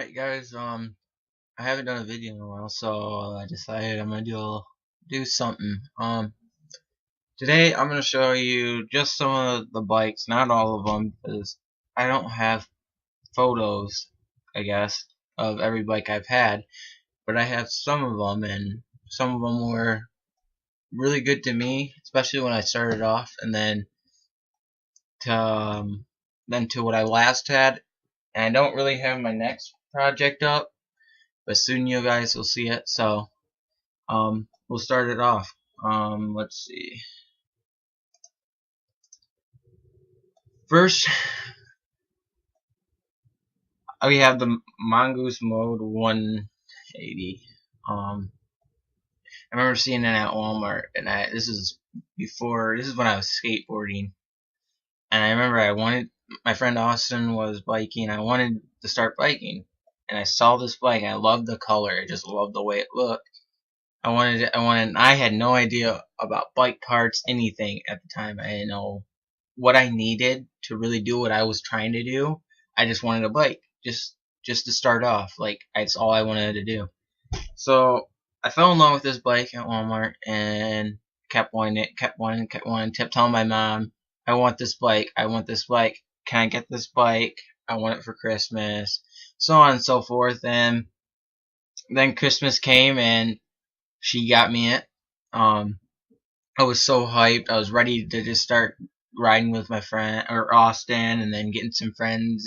Alright guys, I haven't done a video in a while, so I decided I'm gonna do something. Today I'm gonna show you just some of the bikes, not all of them, because I don't have photos, I guess, of every bike I've had, but I have some of them, and some of them were really good to me, especially when I started off, and to then to what I last had. And I don't really have my next project up, but soon you guys will see it. So we'll start it off. Let's see. First, we have the Mongoose Mode 180. I remember seeing it at Walmart, and this is when I was skateboarding, and I remember my friend Austin was biking. I wanted to start biking, and I saw this bike, and I loved the color. I just loved the way it looked. I had no idea about bike parts, anything at the time. I didn't know what I needed to really do what I was trying to do. I just wanted a bike, just to start off. Like, that's all I wanted to do. So I fell in love with this bike at Walmart and kept wanting it, kept telling my mom, I want this bike, I want this bike, can I get this bike? I want it for Christmas, so on and so forth. And then Christmas came and she got me it. I was so hyped. I was ready to just start riding with my friend or Austin, and then getting some friends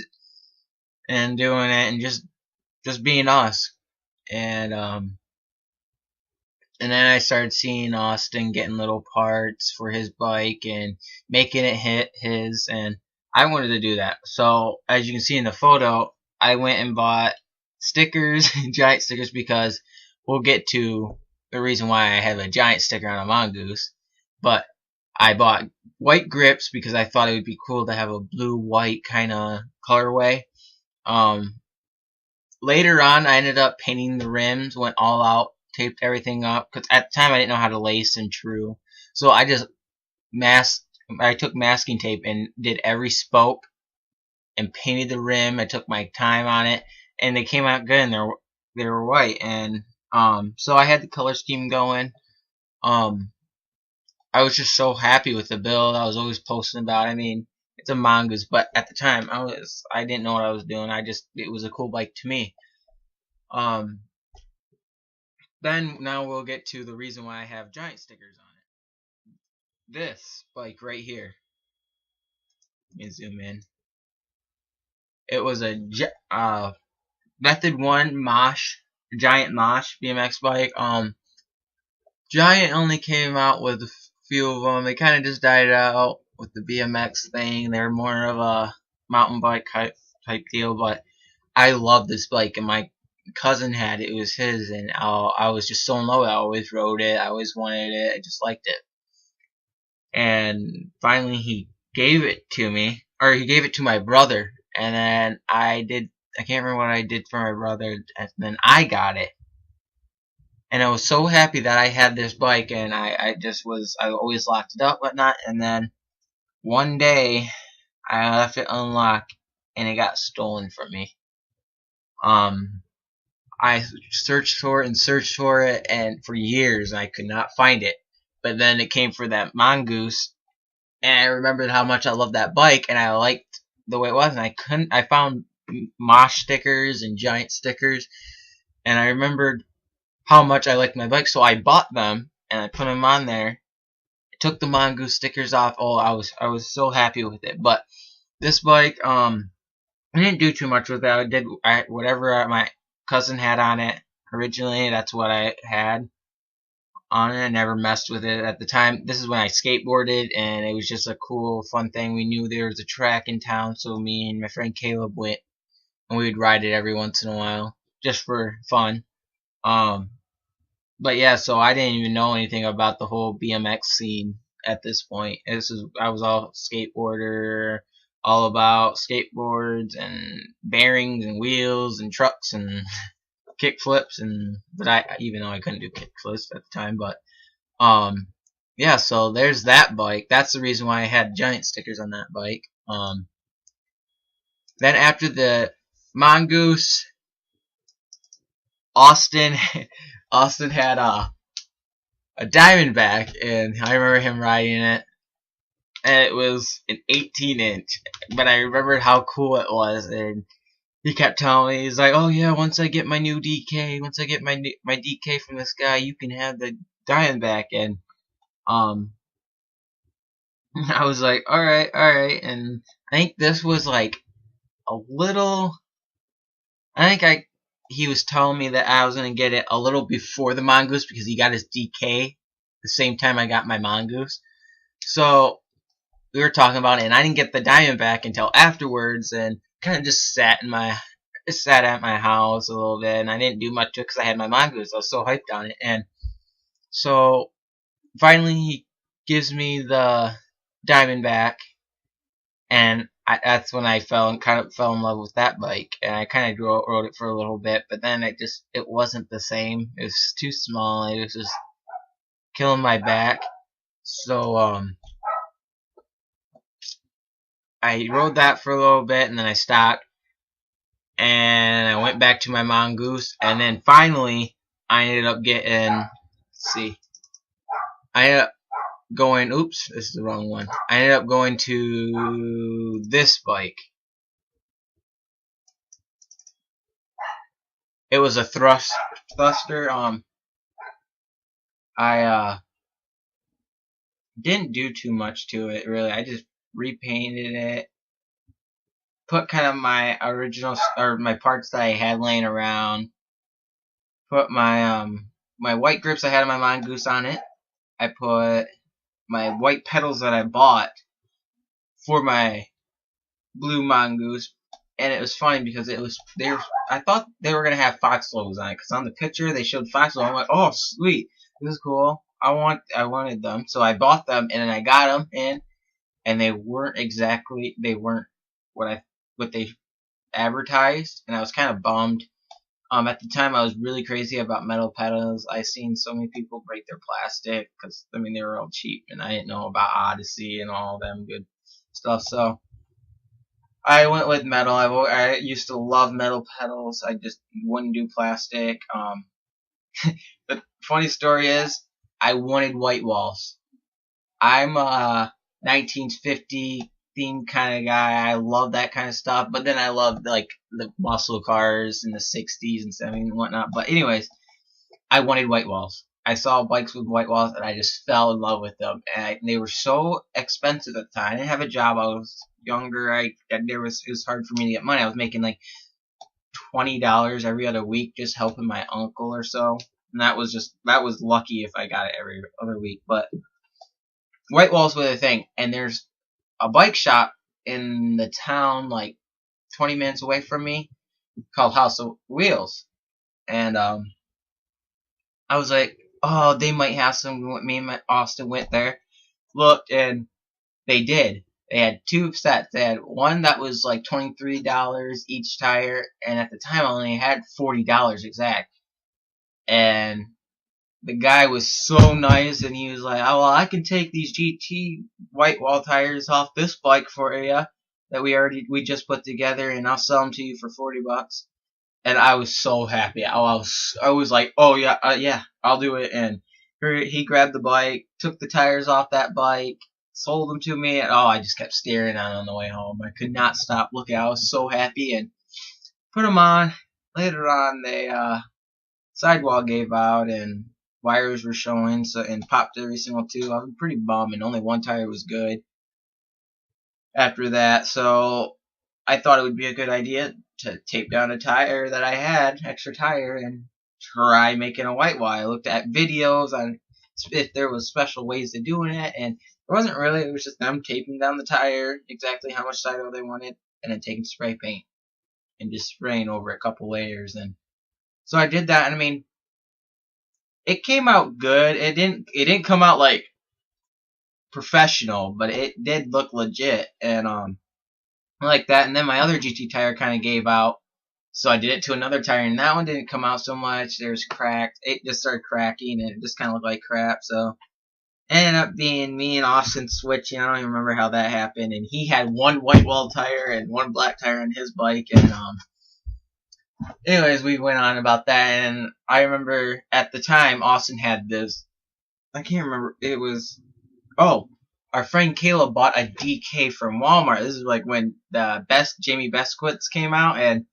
and doing it, and just being us. And then I started seeing Austin getting little parts for his bike and making it hit his, and I wanted to do that. So as you can see in the photo, I went and bought stickers, giant stickers, because we'll get to the reason why I have a giant sticker on a Mongoose. But I bought white grips because I thought it would be cool to have a blue-white kind of colorway. Later on, I ended up painting the rims, went all out, taped everything up, because at the time I didn't know how to lace and true. So I just took masking tape and did every spoke and painted the rim. I took my time on it, and they came out good, and they were white. And so I had the color scheme going. I was just so happy with the build. I was always posting about it. I mean, it's a Mongoose, but at the time I didn't know what I was doing. It was a cool bike to me. Then now we'll get to the reason why I have giant stickers on it. This bike right here. Let me zoom in. It was a Method 1 Giant Mosh BMX bike. Giant only came out with a few of them. They kind of just died out with the BMX thing. They're more of a mountain bike type deal, but I love this bike, and my cousin had it. It was his, and I was just so in love with it. I always rode it. I always wanted it. I just liked it. And finally he gave it to me, or he gave it to my brother, and then I can't remember what I did for my brother, and then I got it. And I was so happy that I had this bike, and I always locked it up, whatnot. And then one day I left it unlocked, and it got stolen from me. I searched for it, and for years I could not find it. But then it came for that Mongoose, and I remembered how much I loved that bike, and I liked the way it was, and I found Mosh stickers and giant stickers, and I remembered how much I liked my bike, so I bought them and I put them on there. I took the Mongoose stickers off. Oh, I was so happy with it. But this bike, I didn't do too much with it. I did whatever my cousin had on it originally. That's what I had on it. I never messed with it at the time. This is when I skateboarded, and it was just a cool, fun thing. We knew there was a track in town, so me and my friend Caleb went, and we would ride it every once in a while, just for fun. But yeah, so I didn't even know anything about the whole BMX scene at this point. I was all skateboarder, all about skateboards and bearings and wheels and trucks and kick flips, but even though I couldn't do kick flips at the time, but yeah, so there's that bike. That's the reason why I had giant stickers on that bike. Then after the Mongoose, Austin Austin had a Diamondback, and I remember him riding it, and it was an 18-inch. But I remembered how cool it was, and he kept telling me, he's like, "Oh yeah, once I get my new DK, once I get my DK from this guy, you can have the Diamondback." And um, I was like, "All right, all right." And I think this was like a little. I think he was telling me that I was gonna get it a little before the Mongoose because he got his DK the same time I got my Mongoose. So we were talking about it, and I didn't get the Diamondback until afterwards, and kind of just sat at my house a little bit, and I didn't do much to it because I had my Mongoose. I was so hyped on it, and so finally he gives me the Diamondback, and that's when I kind of fell in love with that bike, and I kind of rode it for a little bit, but then it wasn't the same. It was too small. It was just killing my back. So I rode that for a little bit, and then I stopped, and I went back to my Mongoose, and then finally I ended up getting. Let's see, I ended up going. Oops, this is the wrong one. I ended up going to this bike. It was a thruster. I didn't do too much to it really. I just repainted it, put kind of my original or my parts that I had laying around, put my my white grips I had on my Mongoose on it. I put my white pedals that I bought for my blue Mongoose, and it was funny because I thought they were gonna have Fox logos on it because on the picture they showed Fox logos. I'm like, oh sweet, this is cool. I wanted them, so I bought them, and then I got them in, and they weren't what they advertised, and I was kind of bummed. At the time, I was really crazy about metal pedals. I seen so many people break their plastic because I mean they were all cheap, and I didn't know about Odyssey and all them good stuff. So I went with metal. I used to love metal pedals. I just wouldn't do plastic. The funny story is, I wanted white walls. I'm a 1950 themed kind of guy. I love that kind of stuff. But then I loved like the muscle cars in the 60s and 70s and whatnot. But anyways, I wanted white walls. I saw bikes with white walls and I just fell in love with them. And they were so expensive at the time. I didn't have a job. I was younger. It was hard for me to get money. I was making like $20 every other week just helping my uncle or so. And that was lucky if I got it every other week. But white walls were the thing. And there's a bike shop in the town like 20 minutes away from me called House of Wheels. And I was like, oh, they might have some. Me and my Austin went there, looked, and they did. They had two sets. They had one that was like $23 each tire, and at the time I only had $40 exact. And the guy was so nice, and he was like, "Oh, well, I can take these GT white wall tires off this bike for you that we just put together, and I'll sell them to you for $40." And I was so happy. I was like, "Oh yeah, yeah, I'll do it." And he grabbed the bike, took the tires off that bike, sold them to me, and I just kept staring at it on the way home. I could not stop looking. I was so happy, and put them on. Later on, sidewall gave out, and wires were showing, and popped every single two. I was pretty bummed, and only one tire was good after that. So I thought it would be a good idea to tape down a tire that I had, extra tire, and try making a white wall. I looked at videos on if there was special ways of doing it, and there wasn't really. It was just them taping down the tire exactly how much sidewall they wanted, and then taking spray paint and just spraying over a couple layers. And so I did that, and I mean, it came out good. It didn't come out like professional, but it did look legit, and I like that. And then my other GT tire kind of gave out, so I did it to another tire, and that one didn't come out so much. There's cracked. It just started cracking, and it just kind of looked like crap. So it ended up being me and Austin switching. I don't even remember how that happened. And he had one white wall tire and one black tire on his bike, and anyways, we went on about that, and I remember at the time Austin had this. I can't remember. It was our friend Caleb bought a DK from Walmart. This is like when the best Jamie Besquits came out, and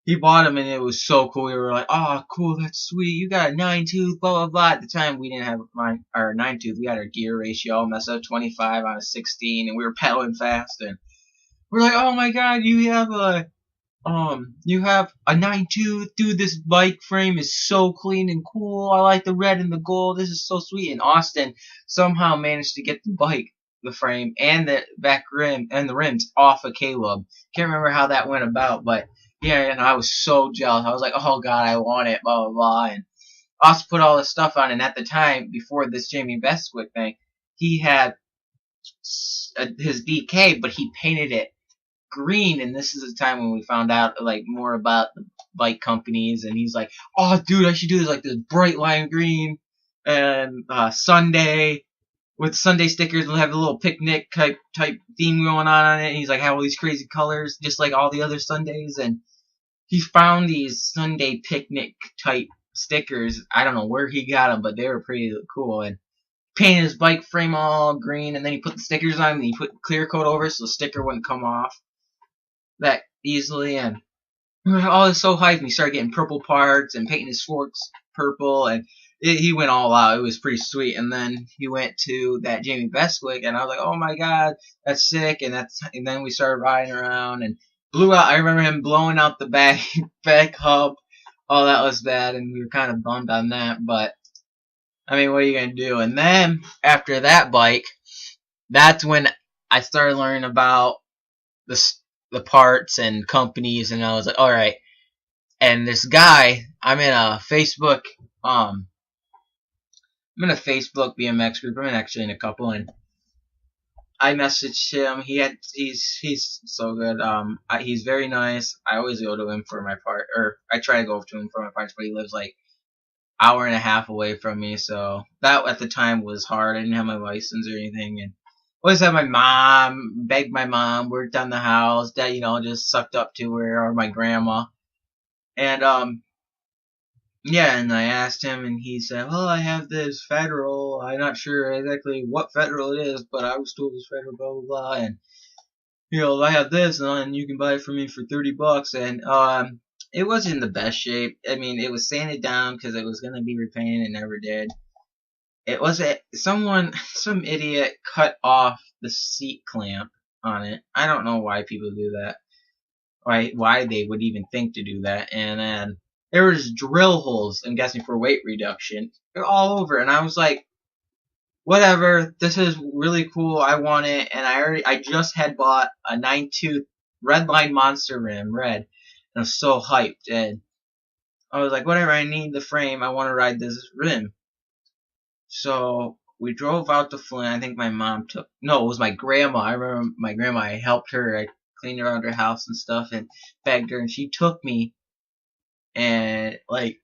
he bought them, and it was so cool. We were like, "Oh, cool, that's sweet. You got a 9 tooth, blah blah blah." At the time, we didn't have our 9 tooth. We had our gear ratio messed up 25 on a 16, and we were pedaling fast, and we're like, "Oh my god, you have a 9 tooth, dude. This bike frame is so clean and cool. I like the red and the gold. This is so sweet." And Austin somehow managed to get the frame, and the back rim and the rims off of Caleb. Can't remember how that went about, but yeah, and I was so jealous. I was like, "Oh god, I want it." Blah blah blah. And Austin put all this stuff on, and at the time, before this Jamie Bestwick thing, he had his DK, but he painted it green, and this is the time when we found out like more about the bike companies, and he's like, "Oh dude, I should do this like this bright lime green and Sunday with Sunday stickers. We'll have a little picnic type theme going on it." And he's like, "Have all these crazy colors just like all the other Sundays." And he found these Sunday picnic type stickers. I don't know where he got them, but they were pretty cool. And painted his bike frame all green, and then he put the stickers on, and he put clear coat over it so the sticker wouldn't come off that easily. And we were all so hyped. And he started getting purple parts and painting his forks purple, and he went all out. It was pretty sweet. And then he went to that Jamie Bestwick, and I was like, "Oh my god, that's sick!" And then we started riding around and blew out. I remember him blowing out the back hub. Oh, that was bad, and we were kind of bummed on that. But I mean, what are you gonna do? And then after that bike, that's when I started learning about the the parts and companies, and I was like, all right. And this guy, I'm in a Facebook BMX group. I'm actually in a couple, and I messaged him. He's so good. He's very nice. I always go to him for my part, or I try to go to him for my parts, but he lives like hour and a half away from me, so that at the time was hard. I didn't have my license or anything, and always had my mom, begged my mom, worked on the house, dad, just sucked up to her, or my grandma. And yeah, and I asked him, and he said, "Well, I have this federal. I'm not sure exactly what federal it is, but I was told it's federal, blah blah blah." And I have this, and you can buy it from me for $30. And it was in the best shape. I mean, it was sanded down because it was gonna be repainted, and never did. It was some idiot cut off the seat clamp on it. I don't know why people do that. Why they would even think to do that. And then there was drill holes, I'm guessing for weight reduction. They're all over, and I was like, whatever, this is really cool, I want it. And I just had bought a 9-tooth Redline Monster rim, red, and I was so hyped. And I was like, whatever, I need the frame, I want to ride this rim. So we drove out to Flint. I think my mom no, it was my grandma. I remember my grandma. I helped her. I cleaned around her house and stuff, and begged her, and she took me. And like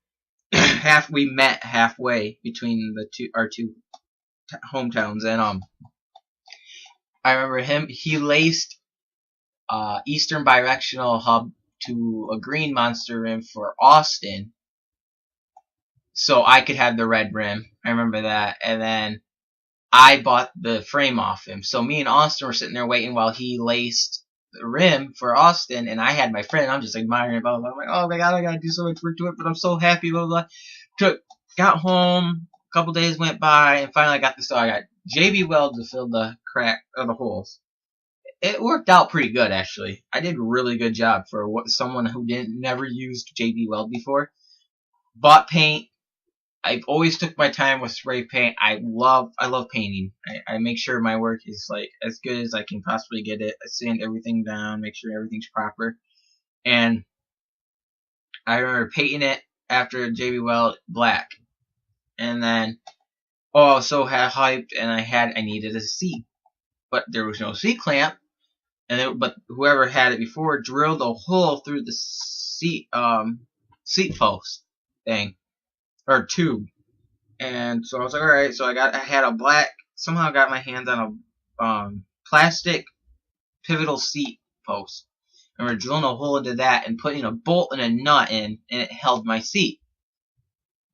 we met halfway between our two hometowns. And I remember he laced Eastern Birectional hub to a green Monster rim for Austin, so I could have the red rim. I remember that. And then I bought the frame off him. So me and Austin were sitting there waiting while he laced the rim for Austin, and I had my friend. I'm just admiring it, blah, blah, blah. I'm like, oh my god, I gotta do so much work to it, but I'm so happy, blah, blah, blah. Got home, a couple days went by, and finally I got this. So I got JB Weld to fill the crack of the holes. It worked out pretty good, actually. I did a really good job for someone who never used JB Weld before. Bought paint. I've always took my time with spray paint. I love painting. I make sure my work is like as good as I can possibly get it. I sand everything down, make sure everything's proper. And I remember painting it after JB Weld black. And then I was so hyped, and I needed a seat, but there was no seat clamp. But whoever had it before drilled a hole through the seat post thing, or tube. And so I was like, alright, so I had a black, somehow got my hands on a plastic pivotal seat post. I remember drilling a hole into that and putting a bolt and a nut in, and it held my seat.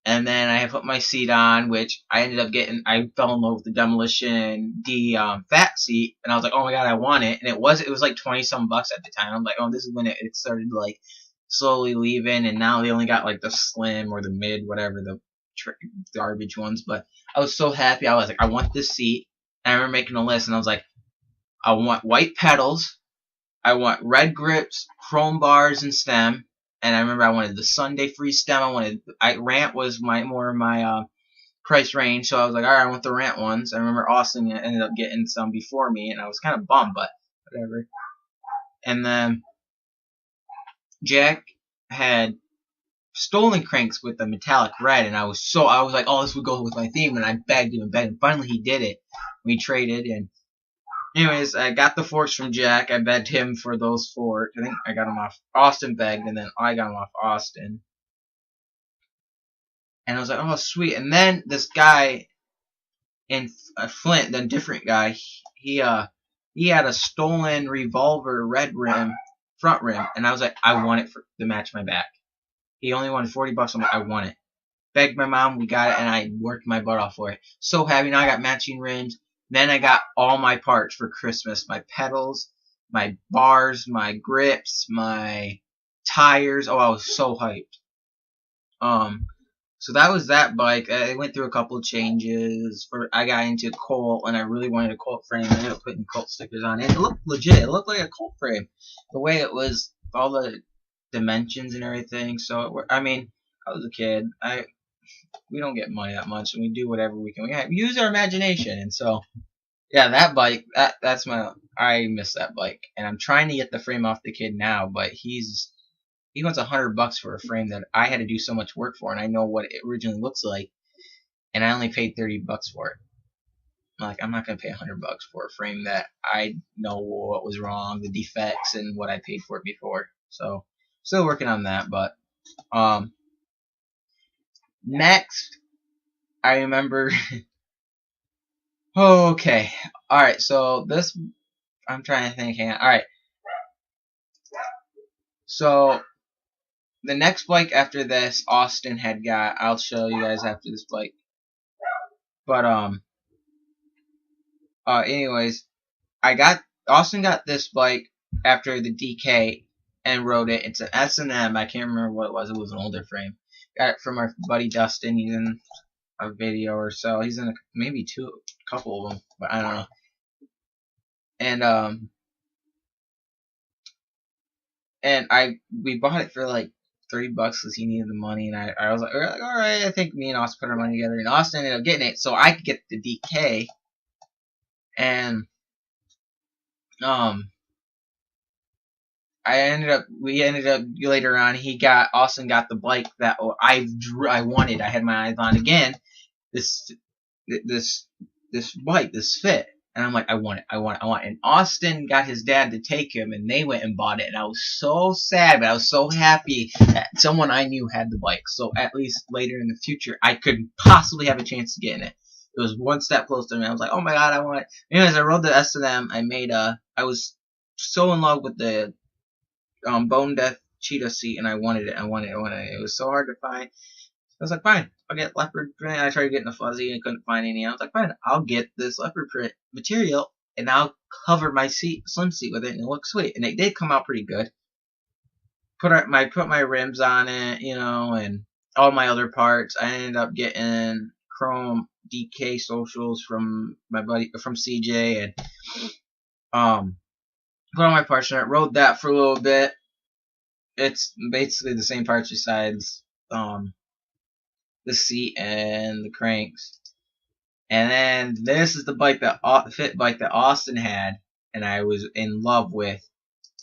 And then I put my seat on, which I ended up getting. I fell in love with the Demolition D fat seat, and I was like, "Oh my god, I want it!" And it was like $20-some at the time. I'm like, "Oh, this is when it started like slowly leaving," and now they only got like the slim or the mid, whatever the garbage ones. But I was so happy. I was like, "I want this seat." And I remember making a list, and I was like, "I want white pedals. I want red grips, chrome bars, and stem." And I remember I wanted the Sunday free stem. Rant was more my price range, so I was like, all right, I want the Rant ones. I remember Austin ended up getting some before me, and I was kind of bummed, but whatever. And then Jack had stolen cranks with the metallic red, and I was like, oh, this would go with my theme, and I begged him. Finally, he did it. We traded, and anyways, I got the forks from Jack. I begged him for those forks. I think I got them off Austin begged, and then I got them off Austin. And I was like, oh, sweet. And then this guy in Flint, the different guy, he had a stolen Revolver red rim, front rim, and I was like, I want it to match my back. He only wanted $40. I'm like, I want it. Begged my mom, we got it, and I worked my butt off for it. So happy. Now I got matching rims. Then I got all my parts for Christmas. My pedals, my bars, my grips, my tires. Oh, I was so hyped. So that was that bike. I went through a couple of changes. I got into Colt, and I really wanted a Colt frame. I ended up putting Colt stickers on it. It looked legit. It looked like a Colt frame. The way it was, all the dimensions and everything. So, I mean, I was a kid. We don't get money that much, and we do whatever we can. We use our imagination, and so yeah, that bike. I miss that bike, and I'm trying to get the frame off the kid now, but he wants $100 for a frame that I had to do so much work for, and I know what it originally looks like, and I only paid $30 for it. I'm not gonna pay $100 for a frame that I know what was wrong, the defects, and what I paid for it before. So, still working on that, but next, I remember. Okay, all right. So this, I'm trying to think. Hang on. All right. So the next bike after this, Austin had got. I'll show you guys after this bike. But anyways, Austin got this bike after the DK and rode it. It's an S&M. I can't remember what it was. It was an older frame. Got it from our buddy Dustin. He's in a video or so. He's in maybe a couple of them, but I don't know. And we bought it for like $30 because he needed the money, and I was like, all right. I think me and Austin put our money together, and Austin ended up getting it so I could get the DK. And we ended up later on. Austin got the bike that I wanted. I had my eyes on again. This bike, this Fit. And I'm like, I want it. And Austin got his dad to take him, and they went and bought it. And I was so sad, but I was so happy that someone I knew had the bike. So at least later in the future, I could possibly have a chance to get in it. It was one step closer to me. I was like, oh my god, I want it. Anyways, I rode the S&M. I was so in love with the Bone Death Cheetah seat, and I wanted it. It was so hard to find. I was like, fine, I'll get leopard print. I tried getting a fuzzy and couldn't find any. I was like, fine, I'll get this leopard print material, and I'll cover my slim seat with it, and it looks sweet. And it did come out pretty good. Put my rims on it, and all my other parts. I ended up getting chrome DK socials from my buddy from CJ, and put all my parts in it. Rode that for a little bit. It's basically the same parts besides the seat and the cranks. And then this is the Fit bike that Austin had, and I was in love with.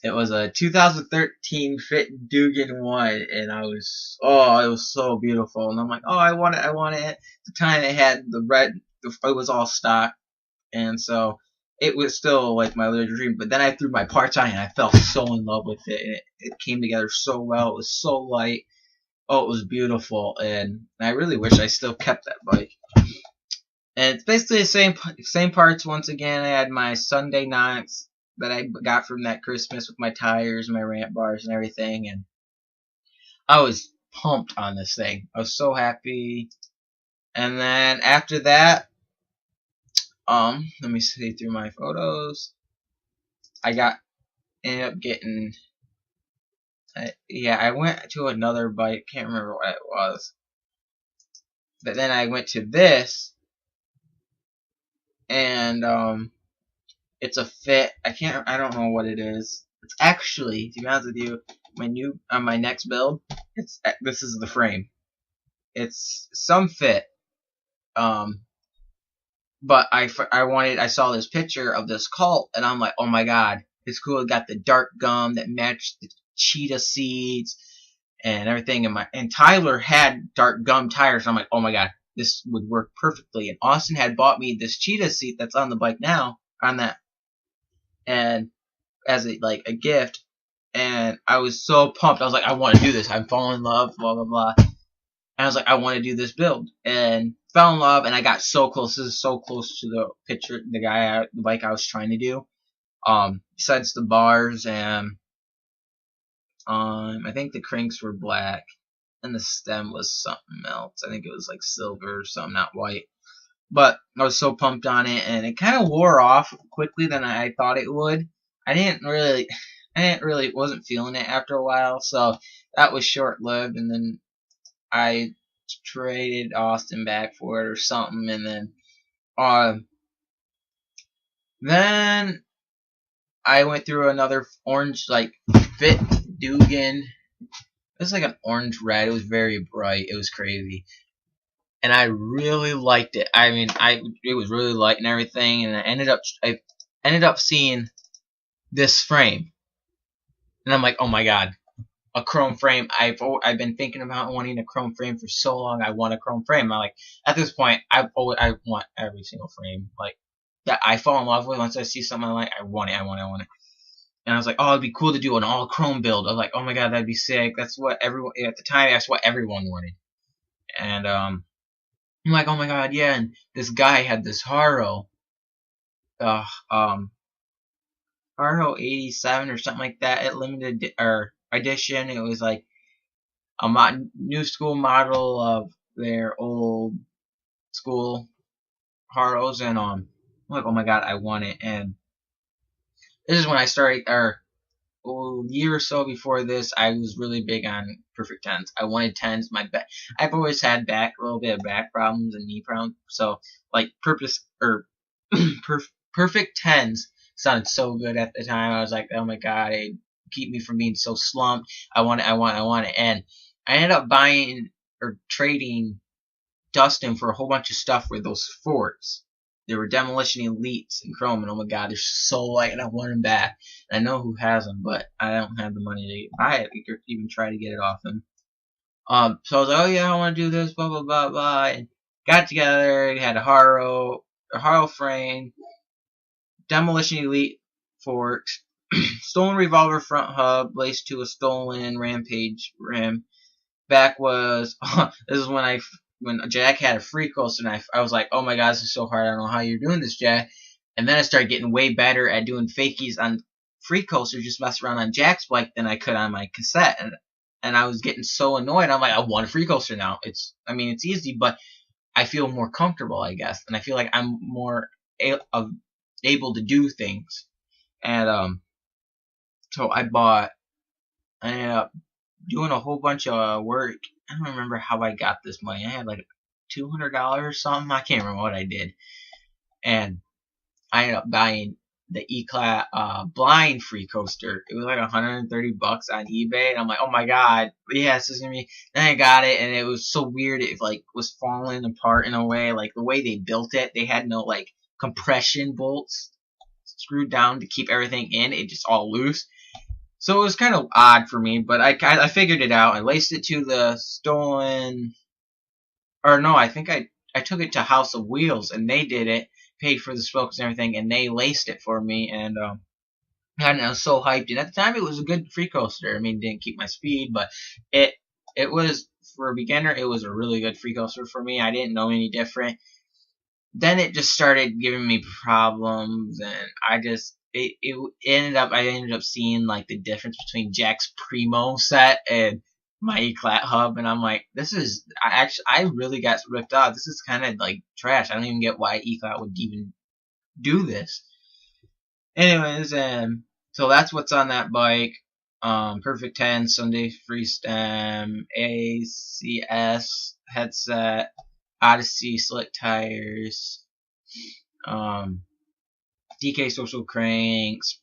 It was a 2013 Fit Dugan 1, and it was so beautiful. And I'm like, oh, I want it. At the time, it had the red. It was all stock, and so it was still like my little dream. But then I threw my parts on it, and I fell so in love with it. And it came together so well. It was so light. Oh, it was beautiful, and I really wish I still kept that bike. And it's basically the same parts once again. I had my Sunday knots, that I got from that Christmas with my tires, my ramp bars, and everything, and I was pumped on this thing. I was so happy. And then after that, let me see through my photos. Ended up getting, I went to another bike. Can't remember what it was. But then I went to this, and it's a fit. I don't know what it is. It's actually, to be honest with you, my next build. This is the frame. It's some fit. But I saw this picture of this cult, and I'm like, oh my god, it's cool. It got the dark gum that matched the cheetah seats and everything. And Tyler had dark gum tires. And I'm like, oh my god, this would work perfectly. And Austin had bought me this cheetah seat that's on the bike now, and as a gift. And I was so pumped. I was like, I want to do this. I'm falling in love, blah blah blah. And I was like, I want to do this build, and fell in love. And I got so close. This is so close to the picture, the bike I was trying to do. Besides the bars, and I think the cranks were black, and the stem was something else. I think it was like silver or something, not white. But I was so pumped on it, and it kind of wore off quickly than I thought it would. Wasn't feeling it after a while, so that was short lived. And then I traded Austin back for it or something, and then I went through another orange Fit Dugan. It was like an orange red. It was very bright. It was crazy, and I really liked it. I mean, it was really light and everything, and I ended up seeing this frame, and I'm like, oh my god, a chrome frame. I've been thinking about wanting a chrome frame for so long. I want a chrome frame. At this point, I want every single frame that I fall in love with. Once I see something I like, I want it. And I was like, oh, it'd be cool to do an all chrome build. I was like, oh my god, that'd be sick. That's what everyone at the time. That's what everyone wanted. And I'm like, oh my god, yeah. And this guy had this Haro, Haro 87 or something like that. It limited edition. It was like a new school model of their old school Haros, and I'm like, oh my god, I want it. And this is when I started, a year or so before this, I was really big on perfect tens. I wanted tens. I've always had a little bit of back problems and knee problems, so perfect tens sounded so good at the time. I was like, oh my god, it keep me from being so slumped. I want it. And I ended up buying or trading Dustin for a whole bunch of stuff with those forts. They were Demolition Elites in Chrome, and oh my god, they're so light, and I want them back. And I know who has them, but I don't have the money to buy it, or even try to get it off him. So I was like, oh yeah, I want to do this, blah blah blah blah. And got together, had a Haro frame, Demolition Elite forks, stolen revolver front hub laced to a stolen Rampage rim. Back was this is when Jack had a free coaster, and I was like, oh my god, this is so hard. I don't know how you're doing this, Jack. And then I started getting way better at doing fakies on free coasters, just mess around on Jack's bike than I could on my cassette. And I was getting so annoyed. I'm like, I want a free coaster now. It's easy, but I feel more comfortable, I guess. And I feel like I'm more able to do things. And so I ended up doing a whole bunch of work. I don't remember how I got this money. I had like $200 or something. I can't remember what I did. And I ended up buying the E-Class blind free coaster. It was like $130 on eBay. And I'm like, oh my god, yes, this is gonna be. Then I got it, and it was so weird. It was falling apart in a way. Like the way they built it, they had no compression bolts screwed down to keep everything in. It just all loose. So it was kind of odd for me, but I figured it out. I laced it to the stolen, or no, I think I took it to House of Wheels, and they did it, paid for the spokes and everything, and they laced it for me, and I was so hyped. And at the time, it was a good free coaster. It didn't keep my speed, but it was, for a beginner, it was a really good free coaster for me. I didn't know any different. Then it just started giving me problems, and I ended up seeing like the difference between Jack's Primo set and my Eclat Hub, and I'm like, I really got ripped off. This is kind of like trash. I don't even get why Eclat would even do this. Anyways, so that's what's on that bike. Perfect 10, Sunday free stem, ACS headset, Odyssey slick tires, DK social cranks,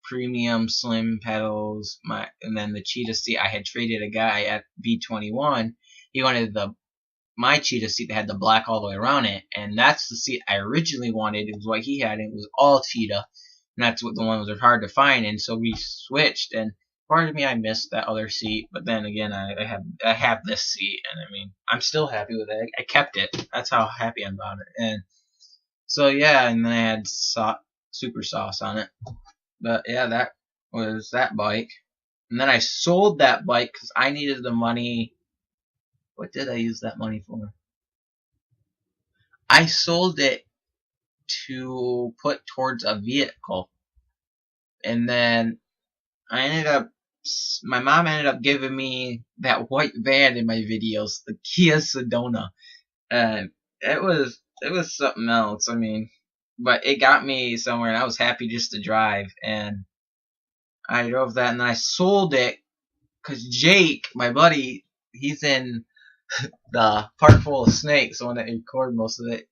premium slim pedals, and then the cheetah seat. I had traded a guy at B21. He wanted my cheetah seat that had the black all the way around it, and that's the seat I originally wanted. It was what he had, and it was all cheetah, and that's what the one was hard to find. And so we switched, and part of me I missed that other seat, but then again I have this seat, and I mean I'm still happy with it. I kept it. That's how happy I'm about it. And so yeah, and then I had super sauce on it. But yeah, that was that bike. And then I sold that bike because I needed the money. What did I use that money for? I sold it to put towards a vehicle. And then my mom ended up giving me that white van in my videos, the Kia Sedona. And it was something else. I mean, but it got me somewhere, and I was happy just to drive. And I drove that, and then I sold it because Jake, my buddy, he's in the Park Full of Snakes, the one that recorded most of it.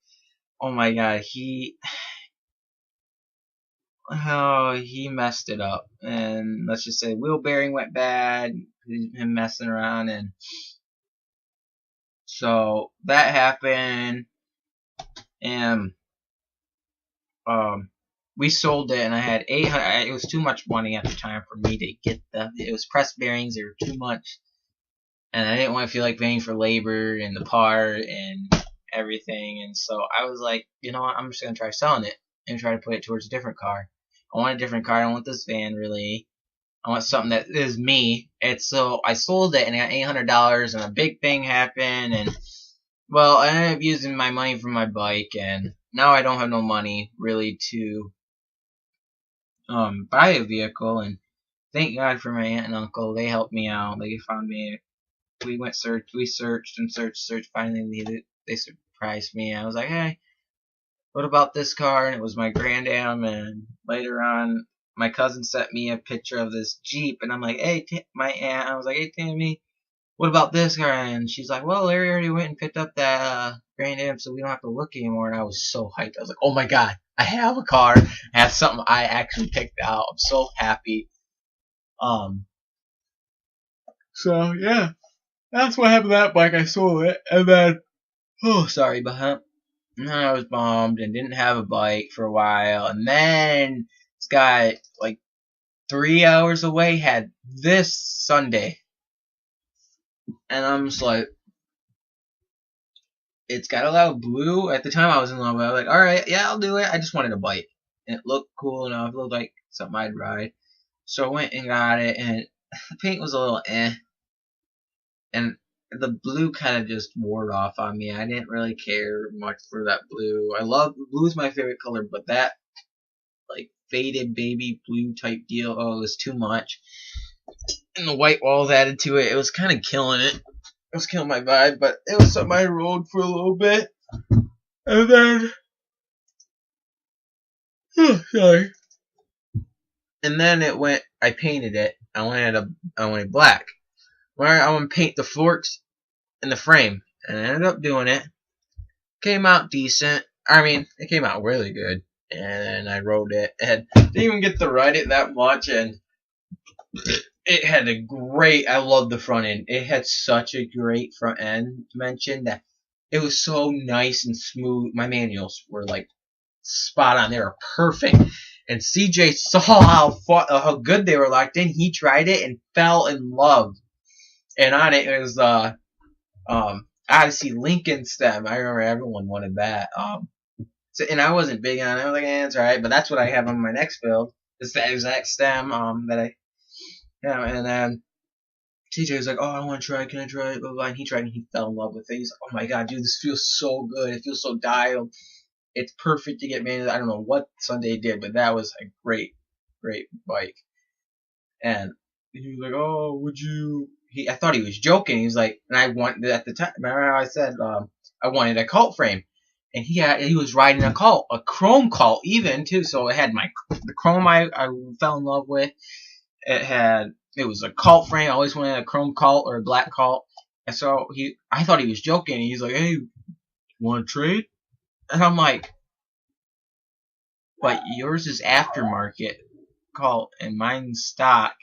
Oh my god, he messed it up, and let's just say wheel bearing went bad, him messing around, and so that happened, and we sold it, and I had 800. It was too much money at the time for me to get it was press bearings, they were too much, and I didn't want to feel like paying for labor and the part and everything, and so I was like, you know what, I'm just gonna try selling it and try to put it towards a different car. I want a different car. I don't want this van really. I want something that is me. And so I sold it and I got $800, and a big thing happened, and well, I ended up using my money for my bike, and now I don't have no money really to buy a vehicle. And thank God for my aunt and uncle. They helped me out. They found me. We searched and searched. Finally, they surprised me. I was like, hey, what about this car? And it was my Grand Am. And later on, my cousin sent me a picture of this Jeep, and I'm like, hey, my aunt. I was like, hey, Tammy, what about this car? And she's like, well, Larry already went and picked up that Grand Am, so we don't have to look anymore. And I was so hyped. I was like, oh my god, I have a car. I have something I actually picked out. I'm so happy. So yeah, that's what happened to that bike. I sold it, and then sorry about that. I was bummed and didn't have a bike for a while, and then this guy, like 3 hours away, had this Sunday, and I'm just like, it's got a lot of blue. At the time, I was in love with it. I was like, all right, yeah, I'll do it. I just wanted a bike, and it looked cool enough. It looked like something I'd ride, so I went and got it, and the paint was a little and the blue kind of just wore off on me. I didn't really care much for that blue. Blue is my favorite color, but that like faded baby blue type deal, oh, it was too much. And the white walls added to it. It was kind of killing it. It was killing my vibe, but it was something I rode for a little bit. And then sorry. And then I painted it. I wanted black. I want to paint the forks and the frame, and I ended up doing it. Came out decent. I mean, it came out really good, and I rode it, and didn't even get to ride it that much, and it had I loved the front end. It had such a great front end dimension that it was so nice and smooth. My manuals were like spot on. They were perfect. And CJ saw how good they were locked in. He tried it and fell in love. And on it was Odyssey Lincoln stem. I remember everyone wanted that. And I wasn't big on it. I was like, it's alright. But that's what I have on my next build. It's the exact stem and then TJ was like, oh, I want to try it. Can I try it? Blah, blah. And he tried, and he fell in love with it. He's like, oh my god, dude, this feels so good. It feels so dialed. It's perfect to get made. I don't know what Sunday did, but that was a great bike. And he was like, "Oh, would you?" I thought he was joking. He was like, and I wanted at the time. Remember how I said I wanted a cult frame, and he was riding a cult, a chrome cult even too. So it had the chrome I fell in love with. It was a cult frame. I always wanted a chrome cult or a black cult. And so I thought he was joking. He's like, "Hey, want to trade?" And I'm like, "But yours is aftermarket cult and mine's stock.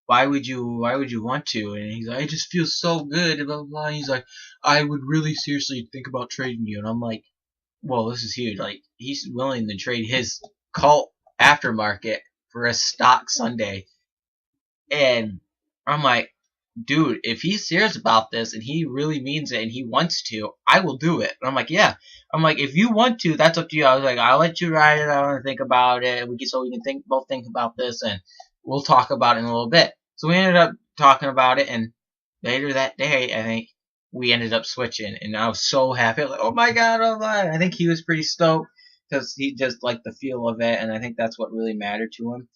Why would you want to?" And he's like, "It just feels so good." Blah blah blah. And he's like, "I would really seriously think about trading you." And I'm like, "Well, this is huge. Like, he's willing to trade his cult aftermarket for a stock Sunday." And I'm like, "Dude, if he's serious about this and he really means it and he wants to, I will do it." And I'm like, "Yeah." I'm like, "If you want to, that's up to you." I was like, "I'll let you ride it. I want to think about it. We can both think about this, and we'll talk about it in a little bit." So we ended up talking about it, and later that day, I think we ended up switching, and I was so happy. I was like, "Oh my god!" I think he was pretty stoked because he just liked the feel of it, and I think that's what really mattered to him.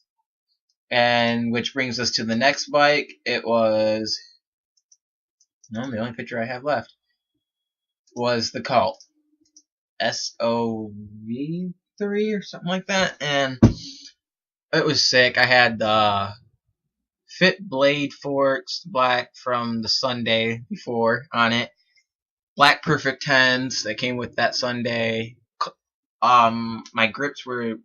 And which brings us to the next bike. It was the only picture I have left was the Cult SOV3 or something like that, and it was sick. I had the Fit Blade forks, black from the Sunday before on it, black Perfect 10s that came with that Sunday. My grips were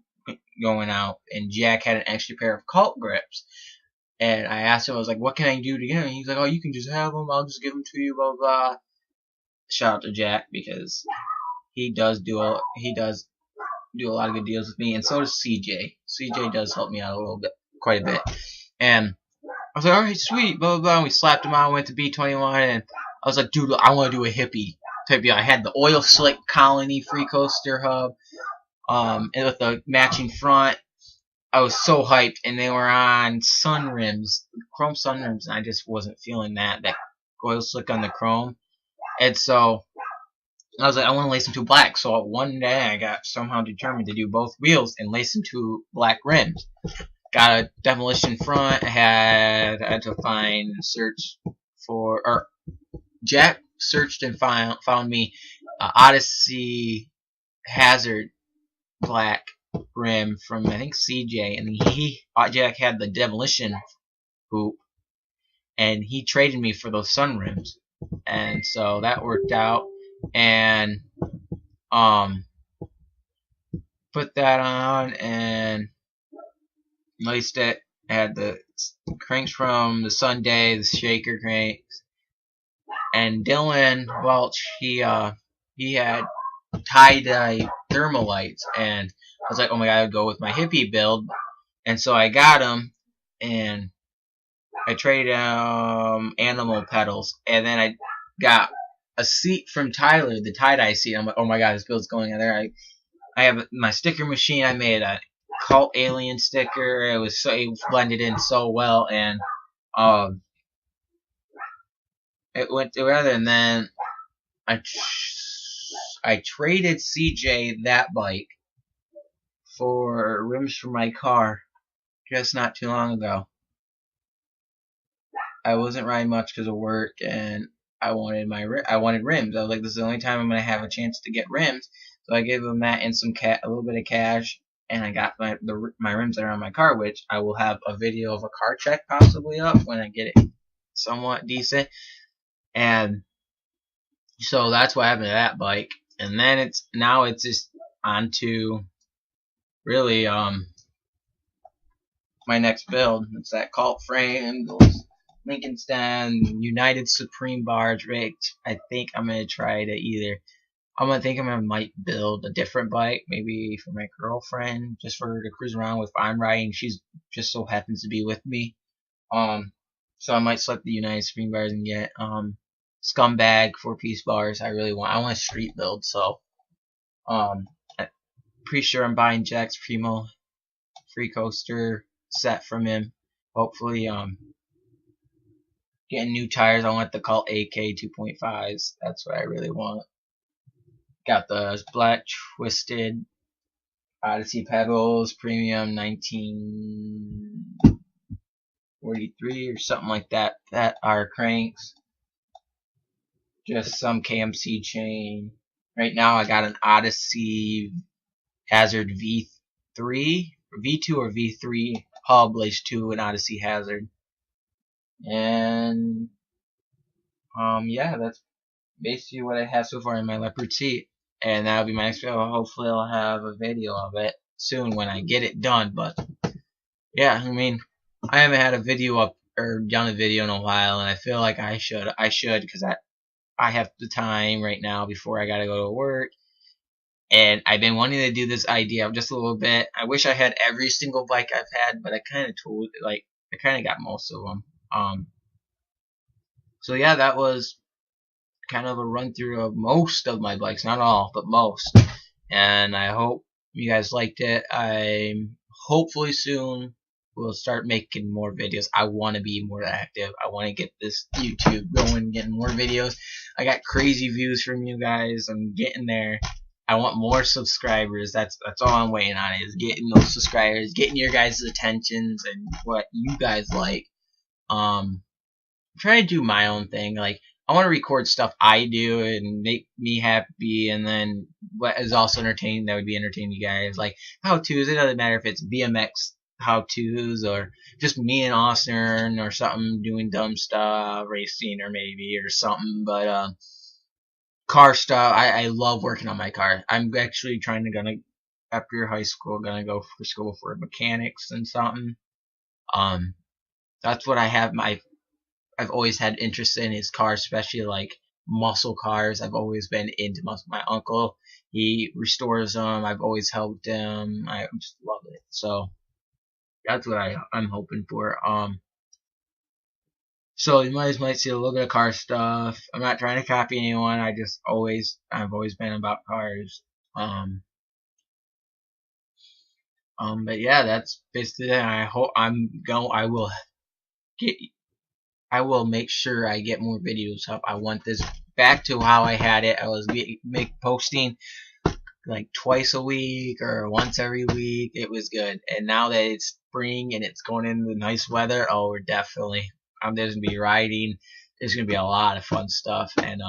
going out, and Jack had an extra pair of Cult grips. And I asked him, I was like, "What can I do to get him?" And he's like, "Oh, you can just have them. I'll just give them to you." Blah blah blah. Shout out to Jack because he does do a lot of good deals with me, and so does CJ. CJ does help me out a little bit, quite a bit. And I was like, "All right, sweet." Blah blah blah. And we slapped him out. Went to B21, and I was like, "Dude, I want to do a hippie type deal." I had the oil slick Colony free coaster hub, and with the matching front. I was so hyped, and they were on sun rims, chrome sun rims, and I just wasn't feeling that oil slick on the chrome. And so I was like, I want to lace them to black. So one day I got somehow determined to do both wheels and lace them to black rims. Got a demolition front. I had to Jack searched and found me Odyssey Hazard black rim from I think CJ, and Jack had the demolition hoop, and he traded me for those sun rims, and so that worked out, and put that on and laced it. I had the cranks from the Sunday, the shaker cranks, and Dylan Welch, he had tie-dye thermalights, and I was like, "Oh my god, I'd go with my hippie build." And so I got them, and I traded animal pedals, and then I got a seat from Tyler, the tie-dye seat. I'm like, "Oh my god, this build's going in there." I have my sticker machine. I made a Cult Alien sticker. It blended in so well, and it went together. And then I traded CJ that bike for rims for my car just not too long ago. I wasn't riding much because of work, and I wanted rims. I was like, "This is the only time I'm gonna have a chance to get rims." So I gave him that and a little bit of cash, and I got my rims that are on my car, which I will have a video of a car check possibly up when I get it somewhat decent. And so that's what happened to that bike. And then it's just on to really my next build. It's that Cult frame, those Lincoln stand, United Supreme bars rigged. I think I'm gonna try to might build a different bike, maybe for my girlfriend, just for her to cruise around with. If I'm riding, she's just so happens to be with me. So I might select the United Supreme bars and get Scumbag 4-piece bars. I want a street build, so I'm pretty sure I'm buying Jack's Primo free coaster set from him. Hopefully, getting new tires. I want the Cult AK 2.5s. That's what I really want. Got the black twisted Odyssey pedals, premium 1943 or something like that. That are cranks. Just some KMC chain. Right now I got an Odyssey Hazard V3, V2 or V3 hub lace 2 and Odyssey Hazard. And yeah, that's basically what I have so far in my leopard seat. And that'll be my next video. Hopefully I'll have a video of it soon when I get it done. But yeah, I mean, I haven't had a video up or done a video in a while, and I feel like I should because I have the time right now before I gotta go to work. And I've been wanting to do this idea just a little bit. I wish I had every single bike I've had, but I kind of got most of them. So yeah, that was kind of a run through of most of my bikes, not all, but most. And I hope you guys liked it. I'm hopefully soon we'll start making more videos. I want to be more active. I want to get this YouTube going, getting more videos. I got crazy views from you guys. I'm getting there. I want more subscribers. That's all I'm waiting on, is getting those subscribers, getting your guys' attentions and what you guys like. I'm trying to do my own thing. Like, I want to record stuff I do and make me happy, and then what is also entertaining, that would be entertaining you guys. Like how-tos. It doesn't matter if it's BMX how-tos or just me and Austin or something doing dumb stuff, racing or maybe or something. But car stuff, I love working on my car. I'm actually after high school, gonna go for school for mechanics and something. That's what I have I've always had interest in, is cars, especially like muscle cars. I've always been into muscle. My uncle, he restores them. I've always helped him. I just love it. So that's what I'm hoping for. So you might see a little bit of car stuff. I'm not trying to copy anyone. I've always been about cars. But yeah, that's basically it. I will make sure I get more videos up. I want this back to how I had it. I was posting like twice a week or once every week. It was good. And now that it's spring and it's going into nice weather, oh, we're definitely, there's gonna be riding. There's gonna be a lot of fun stuff. And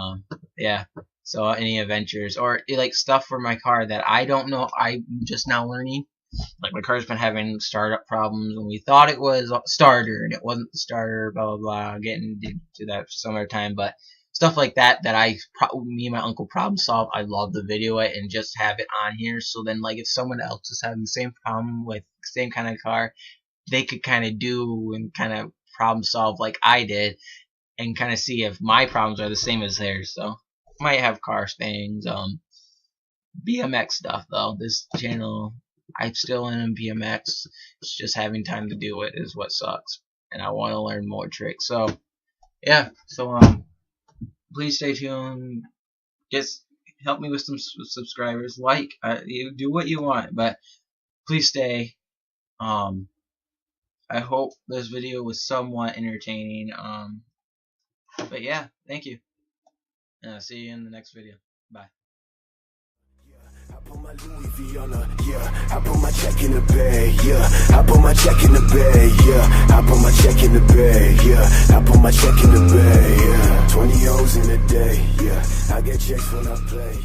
yeah. So any adventures or like stuff for my car that I don't know, I'm just now learning. Like, my car's been having startup problems, and we thought it was a starter, and it wasn't the starter, blah, blah, blah, getting to that some other time. But stuff like that me and my uncle problem solve. I love to video it and just have it on here. So then, like, if someone else is having the same problem with the same kind of car, they could kind of do and kind of problem solve like I did, and kind of see if my problems are the same as theirs. So, might have car things, BMX stuff, though. This channel, I'm still in BMX. It's just having time to do it is what sucks, and I want to learn more tricks. So yeah, so please stay tuned. Just help me with some subscribers. You do what you want, but please stay. I hope this video was somewhat entertaining. But yeah, thank you, and I'll see you in the next video. Bye. I put my Louis V on I put my check in the bag, I put my check in the bag, I put my check in the bag, I put my check in the bag, 20 O's in a day, I get checks when I play,